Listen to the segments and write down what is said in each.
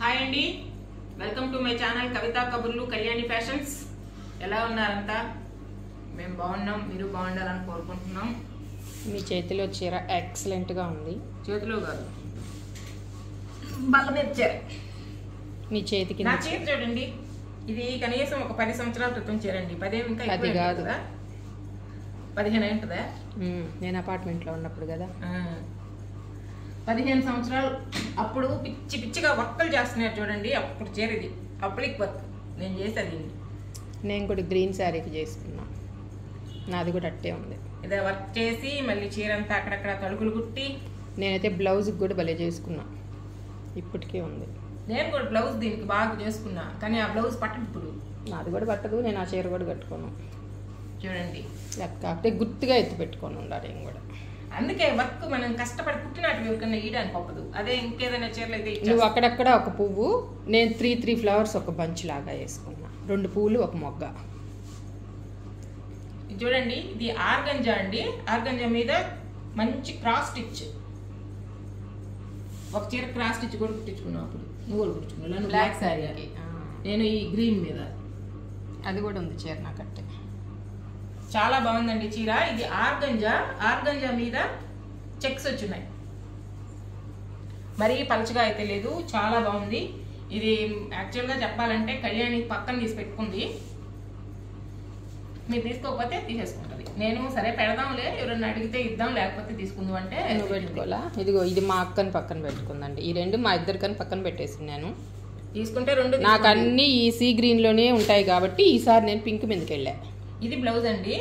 Hi అండి, welcome to my channel కవిత కబుర్లు Kalyani fashions. ఎలా ఉన్నారంతా? మేము బాగున్నాం, మీరు బాగుండాలని కోరుకుంటున్నాం. మీ చేతిలో చీర ఎక్సలెంట్గా ఉంది. చేతిలో కాదు, బల్ల మీద చీర. మీ చేతికి నా చీర చూడండి, ఇది కనీసం ఒక 10 సంవత్సరాల క్రితం చీర అండి. 10 ఇంకా ఎక్కువ కాదు, 15 ఉంటుందా? నేను అపార్ట్మెంట్లో ఉన్నప్పుడు కదా. 15 సంవత్సరాలు. అప్పుడు పిచ్చి పిచ్చిగా వర్కలు చేస్తున్నారు చూడండి. అప్పుడు చీర ఇది అప్లిక్ వర్క్ నేను చేసేది. నేను కూడా గ్రీన్ శారీకి చేసుకున్నా, నాది కూడా అట్టే ఉంది. ఇదే వర్క్ చేసి మళ్ళీ చీర అంతా అక్కడక్కడ తలుకులు కుట్టి, నేనైతే బ్లౌజ్కి కూడా భలే చేసుకున్నా, ఇప్పటికే ఉంది. నేను కూడా బ్లౌజ్ దీనికి బాగా చేసుకున్నా, కానీ ఆ బ్లౌజ్ పట్టదు. ఇప్పుడు నాది కూడా పట్టదు, నేను ఆ చీర కూడా కట్టుకోను. చూడండి, కాకపోతే గుర్తుగా ఎత్తి పెట్టుకొని ఉండాలి. నేను కూడా అందుకే వర్క్ మనం కష్టపడి కుట్టినట్టు ఎవరికన్నా ఇయడానికి ఒప్పదు. అదే ఇంకేదైనా చీరలు అయితే నువ్వు అక్కడక్కడ ఒక పువ్వు, నేను 3 ఫ్లవర్స్ ఒక బంచ్ లాగా వేసుకున్నా, 2 పువ్వులు ఒక మొగ్గ. చూడండి, ఇది ఆర్గంజా అండి. ఆర్గంజా మీద మంచి క్రాస్ స్టిచ్. ఒక చీర క్రాస్ స్టిచ్ కూడా కుట్టించుకున్నావు. అప్పుడు నువ్వు కూడా కుట్టించుకున్నావు బ్లాక్ శారీకి, నేను ఈ గ్రీన్ మీద. అది కూడా ఉంది చీర నాకట్టే. చాలా బాగుందండి చీర. ఇది ఆర్గంజా. ఆర్గంజా మీద చెక్స్ వచ్చున్నాయి, మరీ పలచగా అయితే లేదు, చాలా బాగుంది. ఇది యాక్చువల్గా చెప్పాలంటే కళ్యాణి పక్కన తీసి పెట్టుకుంది. మీరు తీసుకోకపోతే తీసేసుకుంటుంది. నేను సరే పెడదాంలే, ఎవరన్నా అడిగితే ఇద్దాం, లేకపోతే తీసుకుందాం అంటే నువ్వు పెట్టుకోవాలా? ఇదిగో ఇది మా అక్కని పక్కన పెట్టుకుందండి. ఈ 2 మా ఇద్దరికని పక్కన పెట్టేసి నేను తీసుకుంటే 2 నాకు అన్ని ఈ సీ గ్రీన్లోనే ఉంటాయి కాబట్టి ఈసారి నేను పింక్ మీదకి వెళ్ళా. ఇది బ్లౌజ్ అండి.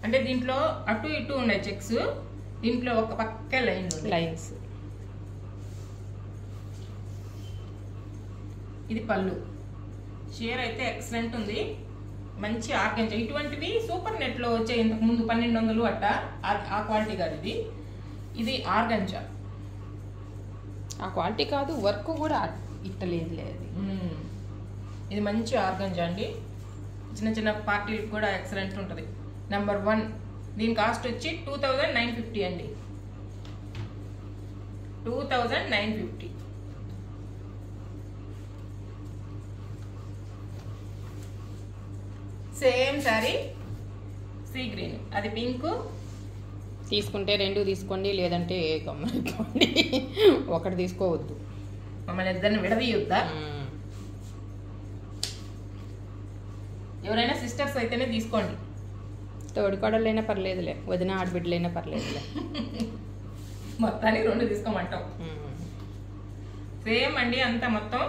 అంటే దీంట్లో అటు ఇటు ఉన్నాయి చెక్స్, దీంట్లో ఒక పక్క లైన్స్. ఇది పళ్ళు. చీర అయితే ఎక్సలెంట్ ఉంది, మంచి ఆర్గంజా. ఇటువంటివి సూపర్ నెట్లో వచ్చే ఇంతకు ముందు 1200 అట్ట, ఆ క్వాలిటీ కాదు ఇది. ఇది ఆర్గంజా. ఆ క్వాలిటీ కాదు, వర్క్ కూడా ఇట్టలేదు. ఇది మంచి ఆర్గంజా అండి. చిన్న చిన్న పార్టీలకు కూడా ఎక్సలెంట్ ఉంటుంది. నెంబర్ 1. దీని కాస్ట్ వచ్చి 2950 అండి. 2950. సేమ్ సారీ, సీ గ్రీన్, అది పింక్. తీసుకుంటే 2 తీసుకోండి, లేదంటే గమ్మనుకోండి, ఒకటి తీసుకోవద్దు. మమ్మల్ని ఇద్దరిని విడదీయొద్దా? ఎవరైనా సిస్టర్స్ అయితేనే తీసుకోండి. తోడుకోడలైనా పర్లేదులే, వదిన ఆడబిడ్డలైనా పర్లేదులే, మొత్తానికి 2 తీసుకోమంటాం. సేమ్ అండి, అంతా మొత్తం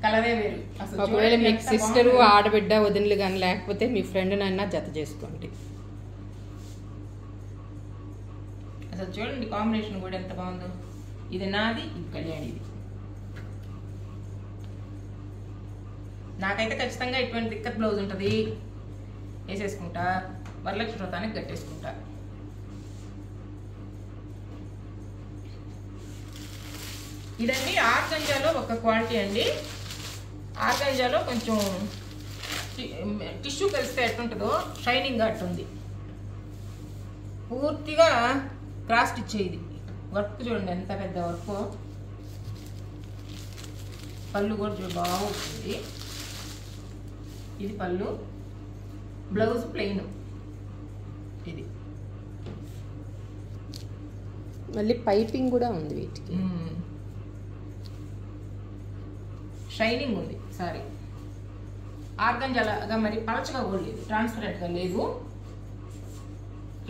కలరే వేరు. అసలు ఒకవేళ మీకు సిస్టరు ఆడబిడ్డ వదినలు కానీ లేకపోతే మీ ఫ్రెండ్నైనా జత చేసుకోండి. అసలు చూడండి, కాంబినేషన్ కూడా ఎంత బాగుందో. ఇది నాది, ఇది కళ్యాణిది. నాకైతే ఖచ్చితంగా ఇటువంటి దిక్కత్ బ్లౌజ్ ఉంటుంది, వేసేసుకుంటా, వరలక్ష్మి వ్రతానికి కట్టేసుకుంటా. ఇదండి ఆర్గంజాలో ఒక క్వాలిటీ అండి. ఆర్గంజాలో కొంచెం టిష్యూ కలిస్తే ఎట్టుంటుందో షైనింగ్ అట్టుంది. పూర్తిగా క్రాస్ స్టిచ్. ఇది వర్క్ చూడండి ఎంత పెద్ద వర్క్. పళ్ళు కూడా బాగుంటుంది. ఇది పళ్ళు, బ్లౌజ్ ప్లెయిన్. ఇది మళ్ళీ పైపింగ్ కూడా ఉంది వీటికి, షైనింగ్ ఉంది సారీ. ఆర్గంజాగా మరి పలచగా కూడా లేదు, ట్రాన్స్పరెంట్గా లేదు,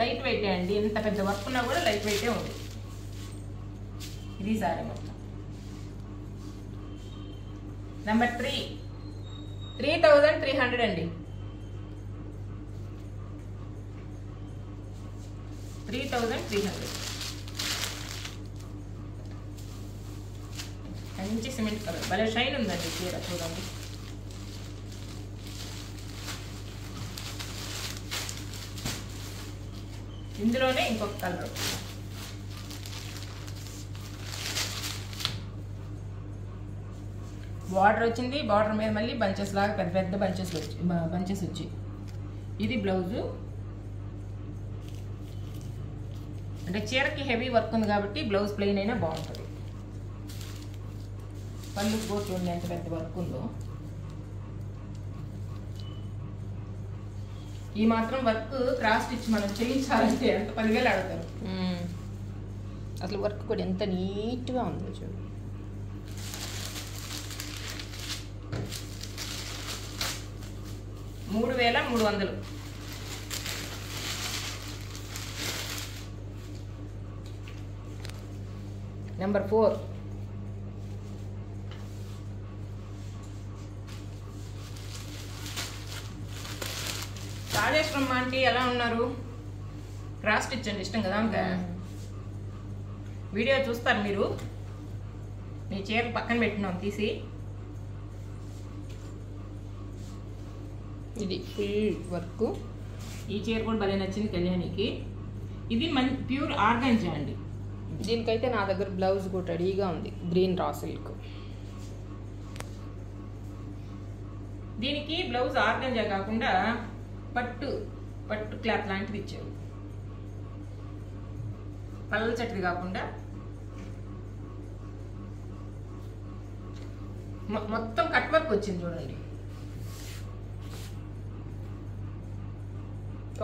లైట్ వెయిటే అండి. ఎంత పెద్ద వర్క్ ఉన్నా కూడా లైట్ వెయిటే ఉంది. ఇది సారీ మొత్తం. నెంబర్ 3, 3300 అండి. 3300. మంచి సిమెంట్ కలర్, భలే షైన్ ఉందండి చీర. చూడండి, ఇందులోనే ఇంకొక కలర్. బార్డర్ వచ్చింది, బార్డర్ మీద మళ్ళీ బంచెస్ లాగా పెద్ద పెద్ద బంచెస్ వచ్చి. ఇది బ్లౌజు. అంటే చీరకి హెవీ వర్క్ ఉంది కాబట్టి బ్లౌజ్ ప్లెయిన్ అయినా బాగుంటుంది. పళ్ళు కూడా చూడండి ఎంత పెద్ద వర్క్ ఉందో. ఈ మాత్రం వర్క్ క్రాస్ స్టిచ్ మనం చేయించాలంటే ఎంత 10,000 ఆడతారు. అసలు వర్క్ కూడా ఎంత నీట్గా ఉందో చూడు. $3,300. నెంబర్ 4. రాజేశ్వరమ్మ ఆంటీ ఎలా ఉన్నారు? క్రాస్ స్టిచ్ అంటే ఇష్టం కదా ఇంకా. వీడియో చూస్తారు మీరు. మీ చీర పక్కన పెట్టినాం తీసి. ఇది ఫుల్ వర్క్. ఈ చీర కూడా భలే నచ్చింది కళ్యాణికి. ఇది ప్యూర్ ఆర్గాంజా అండి. దీనికైతే నా దగ్గర బ్లౌజ్ కూడా రెడీగా ఉంది, గ్రీన్ రా సిల్క్. దీనికి బ్లౌజ్ ఆర్గాంజా కాకుండా పట్టు క్లాత్ లాంటిది ఇచ్చారు. పల్చటిది కాకుండా మొత్తం కట్ వర్క్ వచ్చింది చూడండి.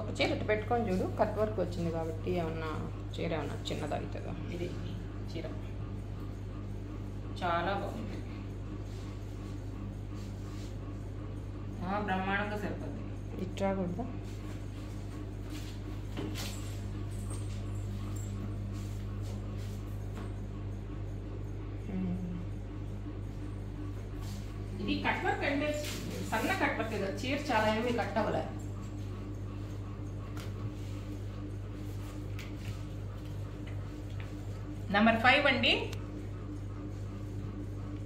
ఒక చీర ఇటు పెట్టుకొని చూడు, కట్ వర్క్ వచ్చింది కాబట్టి ఏమన్నా చీర ఏమన్నా చిన్నది అవుతుందా? ఇది చీర చాలా బాగుంది, బ్రహ్మాండంగా సరిపోద్ది. ఇట్రా కూడా ఇది కట్ వర్క్ అంటే సన్న కట్ వర్క్ కదా, చీర చాలా ఏమి కట్ అవ్వలే. నెంబర్ 5 అండి.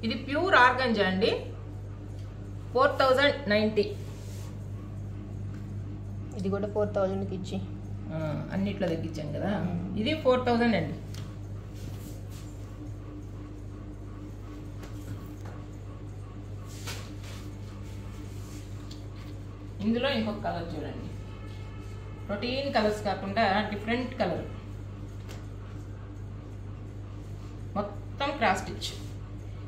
ఇది ప్యూర్ ఆర్గంజా అండి. 4,090. ఇది కూడా 4,000కి ఇచ్చి అన్నిట్లో తగ్గించాం కదా. ఇది 4,000 అండి. ఇందులో ఇంకొక కలర్ చూడండి. రొటీన్ కలర్స్ కాకుండా డిఫరెంట్ కలర్. మొత్తం క్రాస్ స్టిచ్.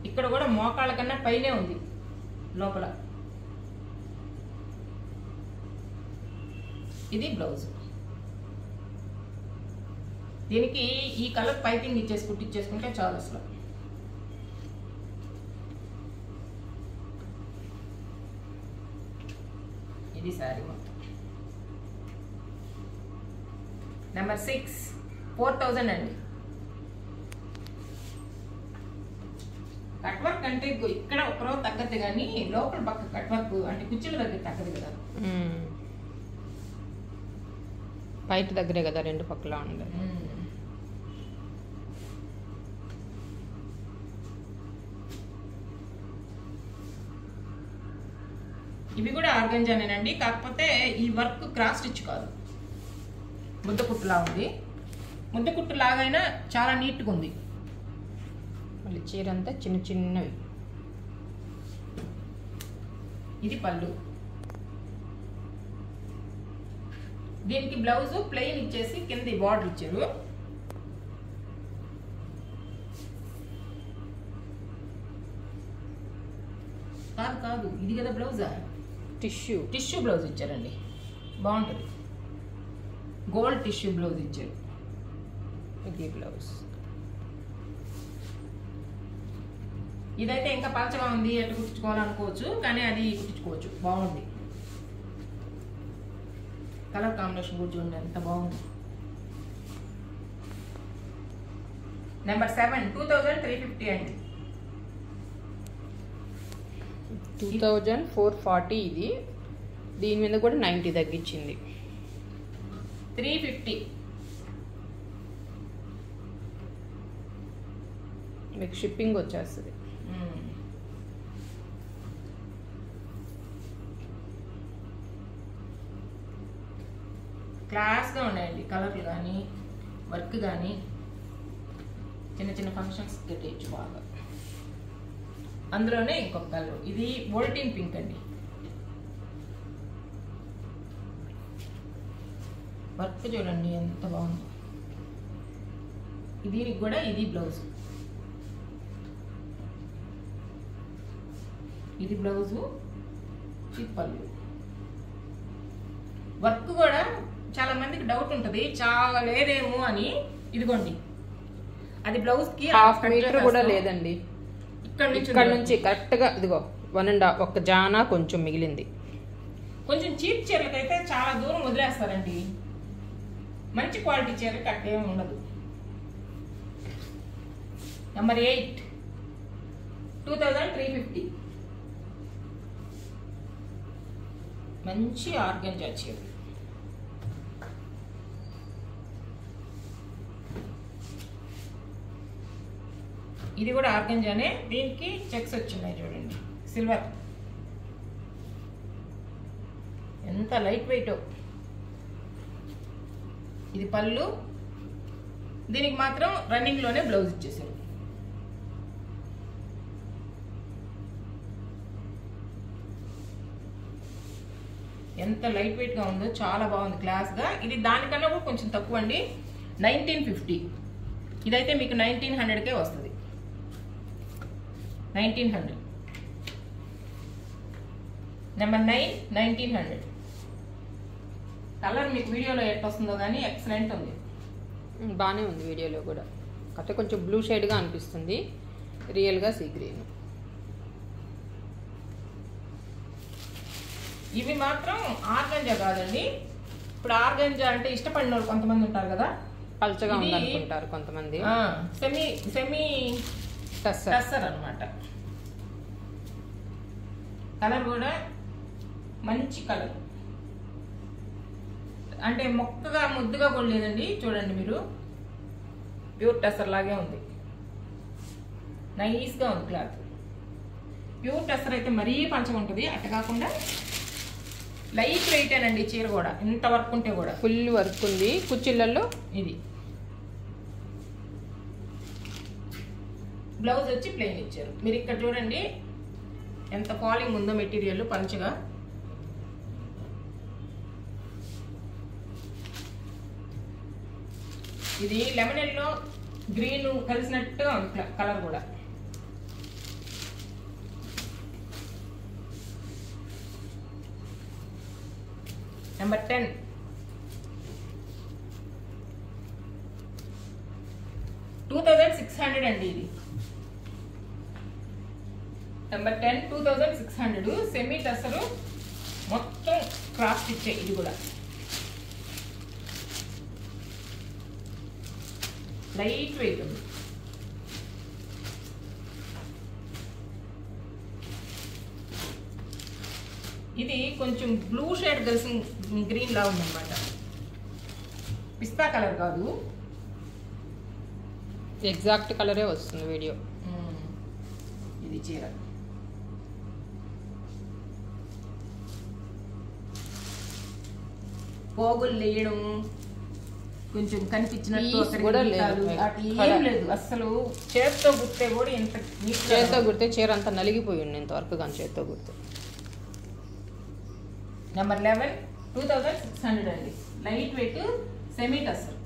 ఇక్కడ కూడా మోకాళ్ళ కన్నా పైనే ఉంది లోపల. ఇది బ్లౌజ్. దీనికి ఈ కలర్ పైపింగ్ ఇచ్చేసి కుట్టించేసుకుంటే చాలు అసలు. ఇది శారీ మొత్తం. నెంబర్ 6 4,000 అండి. కట్ వర్క్ అంటే ఇక్కడ ఒకరో తగ్గదు కానీ లోపల పక్క కట్ వర్క్ అంటే కుర్చీల దగ్గర తగ్గదు కదా. బయట దగ్గరే కదా రెండు పక్కల ఉండదు. ఇవి కూడా ఆర్గంజానేనండి, కాకపోతే ఈ వర్క్ క్రాస్ స్టిచ్ కాదు, ముద్దకుట్టులా ఉంది. ముద్దకుట్టు లాగైనా చాలా నీట్గా ఉంది. మళ్ళీ చీర అంతా చిన్న చిన్నవి. ఇది పళ్ళు. దీనికి బ్లౌజ్ ప్లెయిన్ ఇచ్చేసి కింద బార్డర్ ఇచ్చారు. కాదు ఇది కదా బ్లౌజా, టిష్యూ బ్లౌజ్ ఇచ్చారండి, బాగుంటుంది. గోల్డ్ టిష్యూ బ్లౌజ్ ఇచ్చారు. ఇది బ్లౌజ్. ఇదైతే ఇంకా పలచగా ఉంది, ఎట్లా కుట్టించుకోవాలనుకోవచ్చు, కానీ అది కుట్టించుకోవచ్చు, బాగుంది. కలర్ కాంబినేషన్ కూడా చూడండి ఎంత బాగుంది. నెంబర్ 7 2,350 అండి. 2,440 ఇది. దీని మీద కూడా 90 తగ్గించింది. 350. మీకు షిప్పింగ్ వచ్చేస్తుంది. క్లాస్గా ఉన్నాయండి కలర్లు కానీ వర్క్ కానీ. చిన్న చిన్న ఫంక్షన్స్ కట్టేయచ్చు బాగా. అందులోనే ఇంకొక కలర్, ఇది వోల్టీన్ పింక్ అండి. వర్క్ చూడండి ఎంత బాగుంది. దీనికి కూడా ఇది బ్లౌజ్. ఇది బ్లౌజు, ఇది పళ్ళు. వర్క్ కూడా చాలా మందికి డౌట్ ఉంటుంది, చాలా లేదేమో అని. ఇదిగోండి, అది బ్లౌజ్ కి 1/2 మీటర్ కూడా లేదండి. ఇక్కడ నుంచి కరెక్ట్ గా ఇదిగో 1.5 ఒక్క జానా కొంచెం మిగిలింది. కొంచెం చీప్ చీరలకైతే చాలా దూరం వదిలేస్తారండి, మంచి క్వాలిటీ చీరలకి అట్లేం ఉండదు. నెంబర్ 8 2350. మంచి ఆర్గంజా చీర. ఇది కూడా ఆర్గంజానే, దీనికి చెక్స్ వచ్చినాయి చూడండి, సిల్వర్. ఎంత లైట్ వెయిట్. ఇది పళ్ళు, దీనికి మాత్రం రన్నింగ్ లోనే బ్లౌజ్ ఇచ్చేసారు. ఎంత లైట్ వెయిట్ గా ఉందో, చాలా బాగుంది, క్లాస్ గా. ఇది దానికన్నా కూడా కొంచెం తక్కువ అండి, 1950. ఇదైతే మీకు 1900కే వస్తుంది. 1900. నెంబర్ 9 1900. కలర్ మీకు వీడియోలో ఎట్ వస్తుందో కానీ ఎక్సలెంట్ ఉంది, బాగానే ఉంది వీడియోలో కూడా. అంటే కొంచెం బ్లూ షేడ్గా అనిపిస్తుంది, రియల్గా సీ గ్రీన్. ఇవి మాత్రం ఆర్గంజా కాదండి. ఇప్పుడు ఆర్గంజా అంటే ఇష్టపడిన వాళ్ళు కొంతమంది ఉంటారు కదా, పల్చగా ఉందనుకుంటారు కొంతమంది. సెమీ సెమీ టస్సర్ అన్నమాట. కలర్ కూడా మంచి కలర్, అంటే మొక్కగా ముద్దుగా కూడా లేదండి. చూడండి మీరు, ప్యూర్ టస్సర్ లాగే ఉంది, నైస్గా ఉంది క్లాత్. ప్యూర్ టస్సర్ అయితే మరీ పంచగా ఉంటుంది, అట్ట కాకుండా లైట్ వెయిట్ అండి చీర కూడా. ఇంత వర్క్ ఉంటే కూడా ఫుల్ వర్క్ ఉంది కుచ్చిళ్ళల్లో. ఇది బ్లౌజ్ వచ్చి ప్లెయిన్ ఇచ్చారు. మీరు ఇక్కడ చూడండి ఎంత ఫాలింగ్ ఉందో మెటీరియల్ పంచగా. ఇది లెమన్ ఎల్లో గ్రీన్ కలిసినట్టుగా ఉంది కలర్ కూడా. నెంబర్ 10 2600 అండి. ఇది నెంబర్ 10 2600. సెమీ టసరు, మొత్తం క్రాస్ స్టిచ్. ఇది కూడా లైట్ వెయిట్ ఉంది. ఇది కొంచెం బ్లూ షేడ్ కలిసి గ్రీన్ లా ఉందన్నమాట, పిస్తా కలర్ కాదు, ఎగ్జాక్ట్ కలరే వస్తుంది వీడియో. ఇది చీర పోగులు లేయడం, కొంచెం కనిపించినట్టు ఏం లేదు అసలు. చేతితో గుర్తే కూడా ఎంత చేతితో గుర్తే చీర అంతా నలిగిపోయి ఉంది ఇంతవరకు, కానీ చేతితో గుర్తే. నెంబర్ 11 2600 అండి. Light weight semi tussar.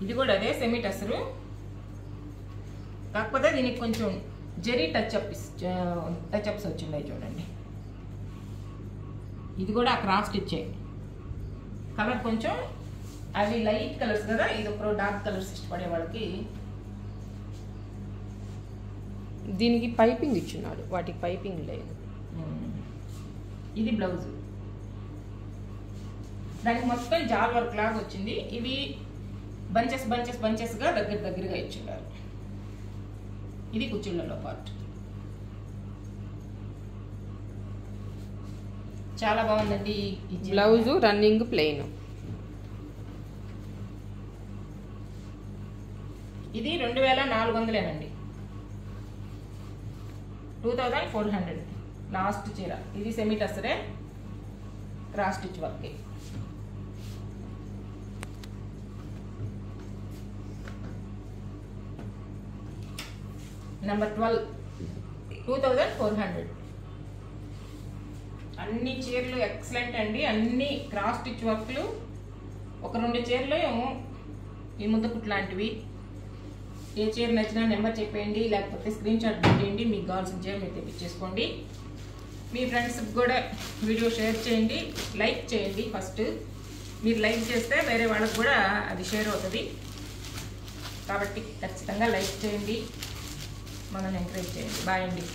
ఇది కూడా అదే సెమీ టసరు, కాకపోతే దీనికి కొంచెం జెరీ టచ్అప్స్ వచ్చింది చూడండి. ఇది కూడా క్రాస్ స్టిచ్. కలర్ కొంచెం అవి లైట్ కలర్స్ కదా, ఇది ఒక డార్క్ కలర్స్ ఇష్టపడే వాళ్ళకి. దీనికి పైపింగ్ ఇచ్చున్నాడు, వాటికి పైపింగ్ లేదు. ఇది బ్లౌజ్, దానికి మొత్తం జాల్ వర్క్ లాగా వచ్చింది. ఇవి బంచెస్ బంచెస్ బంచెస్గా దగ్గరగా ఇచ్చున్నారు. ఇది కుచ్చిళ్ళలో పార్ట్. చాలా బాగుందండి. Blouse running plain. ఇది 2400 2400 లాస్ట్ చీర. ఇది సెమీ టసరే, క్రాస్ స్టిచ్ వర్క్. నెంబర్ 12 2400. అన్ని చీరలు ఎక్సలెంట్ అండి. అన్ని క్రాస్ స్టిచ్ వర్క్లు. ఒక 2 చీరలు ఈ ముద్దకుట్ లాంటివి. ఏ చీర నచ్చినా నెంబర్ చెప్పేయండి, లేకపోతే స్క్రీన్ షాట్ పెట్టేయండి. మీకు కావాల్సిన చీర మీరు తెప్పించేసుకోండి. మీ ఫ్రెండ్స్కి కూడా వీడియో షేర్ చేయండి, లైక్ చేయండి. ఫస్ట్ మీరు లైక్ చేస్తే వేరే వాళ్ళకి కూడా అది షేర్ అవుతుంది. కాబట్టి ఖచ్చితంగా లైక్ చేయండి, మనల్ని ఎంకరేజ్ చేయండి. బాయ్ అండి.